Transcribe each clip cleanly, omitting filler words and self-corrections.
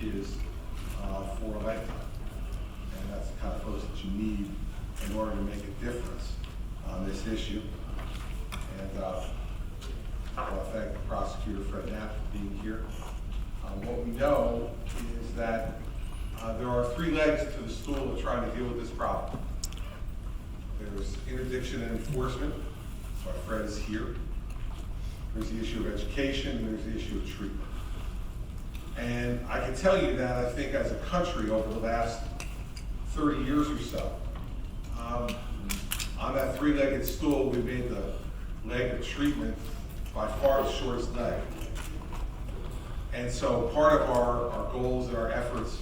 kids for a lifetime. And that's the kind of folks that you need in order to make a difference on this issue. And I want to thank the prosecutor, Fred Knapp, for being here. What we know is that there are three legs to the stool of trying to deal with this problem. There's interdiction and enforcement. That's why Fred is here. There's the issue of education, and there's the issue of treatment. And I can tell you that I think as a country over the last 30 years or so, on that three-legged stool, we made the leg of treatment by far the shortest leg. And so part of our goals and our efforts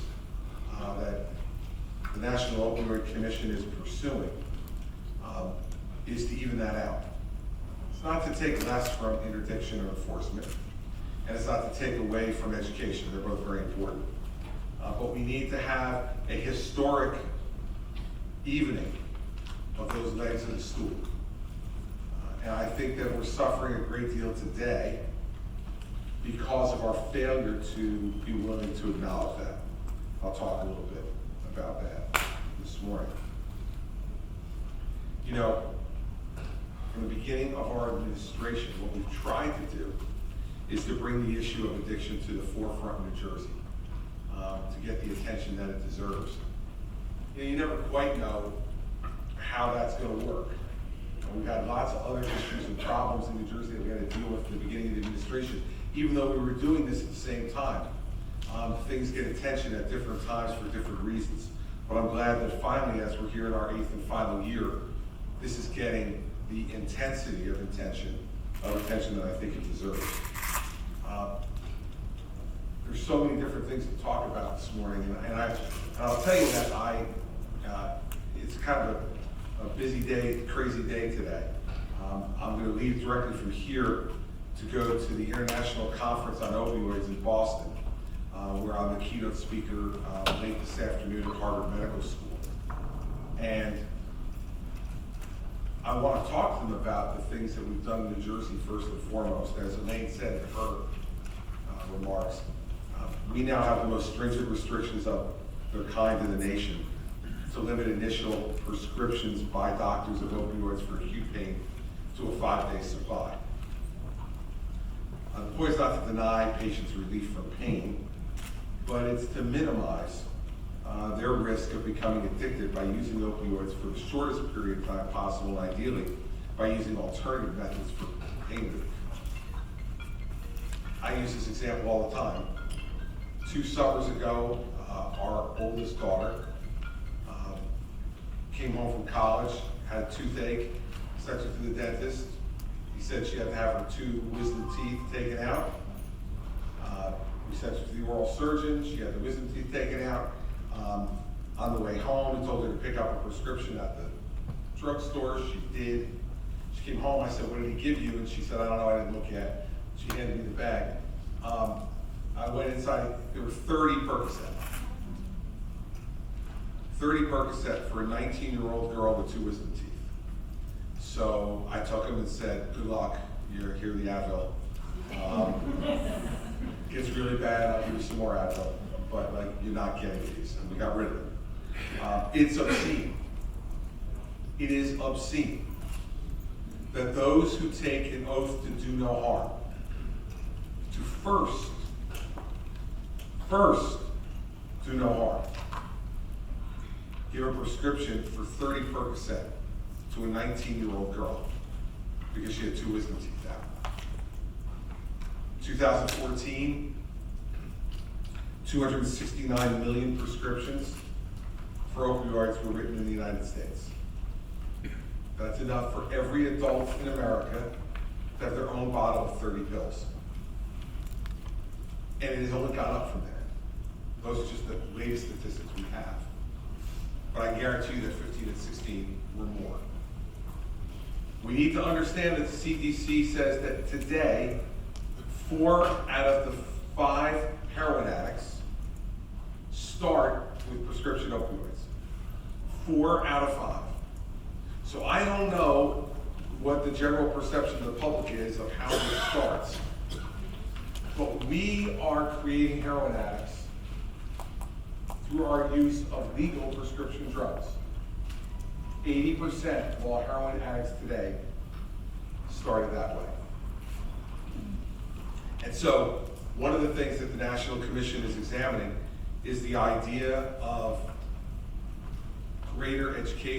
that the National Opioid Commission is pursuing is to even that out. It's not to take less from interdiction or enforcement, and it's not to take away from education. They're both very important. But we need to have a historic evening of those legs of the stool. And I think that we're suffering a great deal today because of our failure to be willing to acknowledge that. I'll talk a little bit about that this morning. You know, from the beginning of our administration, what we've tried to do is to bring the issue of addiction to the forefront in New Jersey, to get the attention that it deserves. You know, you never quite know how that's going to work. We've got lots of other issues and problems in New Jersey that we had to deal with at the beginning of the administration. Even though we were doing this at the same time, things get attention at different times for different reasons. But I'm glad that finally, as we're here in our 8th and final year, this is getting the intensity of attention that I think it deserves. There's so many different things to talk about this morning, and I'll tell you that it's kind of a busy day, crazy day today. I'm going to leave directly from here to go to the International Conference on Opioids in Boston, where I'm the keynote speaker late this afternoon at Harvard Medical School. And I want to talk to them about the things that we've done in New Jersey first and foremost. As Elaine said in her remarks, we now have the most stringent restrictions of their kind in the nation to limit initial prescriptions by doctors of opioids for acute pain to a 5-day supply. The point is not to deny patients relief from pain, but it's to minimize their risk of becoming addicted by using opioids for the shortest period of time possible, and ideally by using alternative methods for pain relief. I use this example all the time. 2 summers ago, our oldest daughter came home from college, had a toothache, sent her to the dentist. He said she had to have her 2 wisdom teeth taken out. We sent her to the oral surgeon. She had the wisdom teeth taken out. On the way home, he told her to pick up a prescription at the drugstore. She did. She came home. I said, "What did he give you?" And she said, "I don't know. I didn't look yet." She handed me the bag. I went inside. There were 30 Percocet. 30 Percocet for a 19-year-old girl with 2 wisdom teeth. So I took him and said, "Good luck. You're here, the Advil. Gets really bad, I'll give you some more Advil. But like, you're not getting these." And we got rid of them. It's obscene. It is obscene that those who take an oath to do no harm, to first do no harm, give a prescription for 30 Percocet to a 19-year-old girl because she had 2 wisdom teeth out. 2014, 269 million prescriptions for opioids were written in the United States. That's enough for every adult in America to have their own bottle of 30 pills. And it has only gone up from there. Those are just the latest statistics we have. But I guarantee you that 15 and 16 were more. We need to understand that the CDC says that today, 4 out of the 5 heroin addicts start with prescription opioids. 4 out of 5. So I don't know what the general perception of the public is of how this starts, but we are creating heroin addicts through our use of legal prescription drugs. 80% of all heroin addicts today started that way. And so, one of the things that the National Commission is examining is the idea of greater education